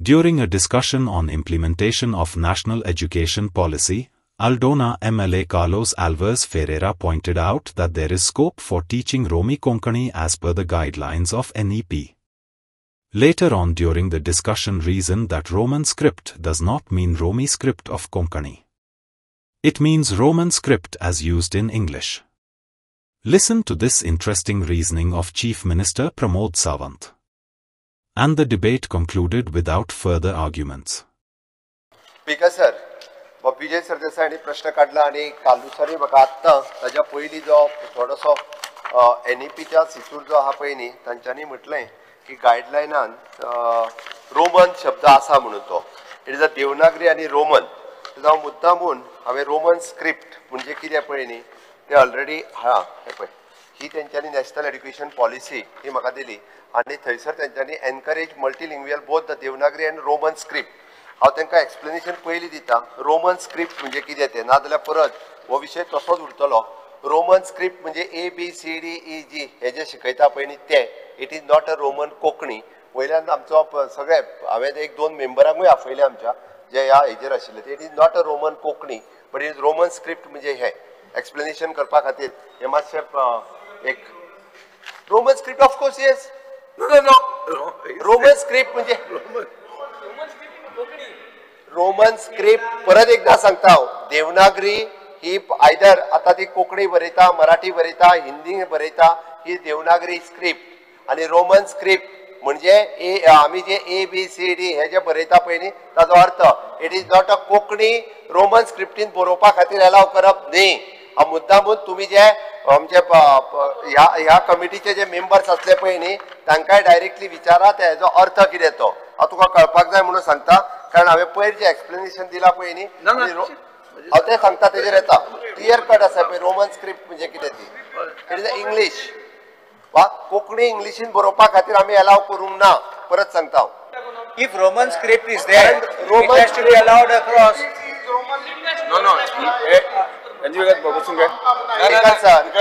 During a discussion on implementation of national education policy, Aldona MLA Carlos Alvarez Ferreira pointed out that there is scope for teaching Romi Konkani as per the guidelines of NEP. Later on during the discussion reasoned that Roman script does not mean Romi script of Konkani. It means Roman script as used in English. Listen to this interesting reasoning of Chief Minister Pramod Sawant. And the debate concluded without further arguments. Speaker sir, विजय सरदेसाई प्रश्न काढला आणि कालुसारी म्हाका आत्तां ताज्या पयलीं जो थोडोसो NEPच्या सिचूर जो आहा पळय न्ही तांच्यांनी म्हटलें की गायडलायनान रोमन शब्द आसा म्हणून तो इट इज अ देवनागरी आनी रोमन जावं मुद्दामून हांवें रोमन स्क्रिप्ट म्हणजे कितें पळय न्ही ते ऑलरेडी हा हे पळय ही तेंच्यांनी नॅशनल एड्युकेशन पॉलिसी ही म्हाका दिली आनी थंयसर तेंच्यांनी encourage multilingual both the Devanagari आनी रोमन स्क्रिप्ट हांव तांकां एक्सप्लेनेशन पयलीं दिता रोमन स्क्रिप्ट म्हणजे कितें तें नाजाल्यार परत हो विशय तसोच उरतलो रोमन स्क्रिप्ट म्हणजे ABCDEG हे जे शिकयता पळय न्ही ते it is not a Roman Konkani वयल्यान आमचो सगळे हांवें एक दोन मेंबरांकूय आपयले आमच्या जे ह्या हेजेर आशिल्ले ते it is not a Roman Konkani but it is Roman script म्हणजे हे एक्सप्लेनेशन करपा खातीर हे मातशें एक Roman script of course yes Roman script म्हणजे रोमन स्क्रिप्ट परत एकदा सांगता हांव देवनागरी ही आयदर आता ती कोंकणी बरयता मराठी बरयता हिंदी बरयता ही देवनागरी स्क्रिप्ट आणि रोमन स्क्रिप्ट म्हणजे आम्ही जे ABCD हे जे बरयता पळय न्ही ताचो अर्थ it is not a Konkani Roman स्क्रिप्टीन बरोवपा खातीर अलाव करप न्ही हा मुद्दामून तुम्ही जे आमचे ह्या कमिटीचे जे मेंबर्स असले पळय न्ही तांकांय डायरेक्टली विचारात हेजो अर्थ कितें तो हांव तुका कळपाक जाय म्हणून सांगता कारण हांवें पयर जे एक्सप्लेनेशन दिला पळय न्ही हांव तें सांगता तेजेर येता क्लियर कट आसा पळय रोमन स्क्रिप्ट म्हणजे कितें ती इट इज अ इंग्लीश वा कोंकणी इंग्लिशीन बरोवपा खातीर आमी अलाव करूंक ना परत सांगता हांव if Roman script is there Roman has to be allowed across no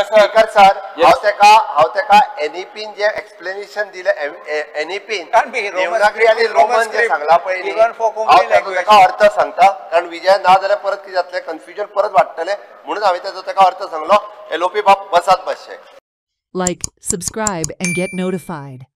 speaker sir हांव तेका NEPन जे एक्सप्लेनेशन दिले NEPन देवनागरी आनी रोमन जे सांगला पळय न्ही हांव तेका अर्थ सांगता कारण विजय ना जाल्यार परत कितें जातलें कन्फ्युजन परत वाडटलें म्हणून हांवें तेजो तेका अर्थ सांगलो LOP बाब बसात मातशें Like, subscribe and get notified.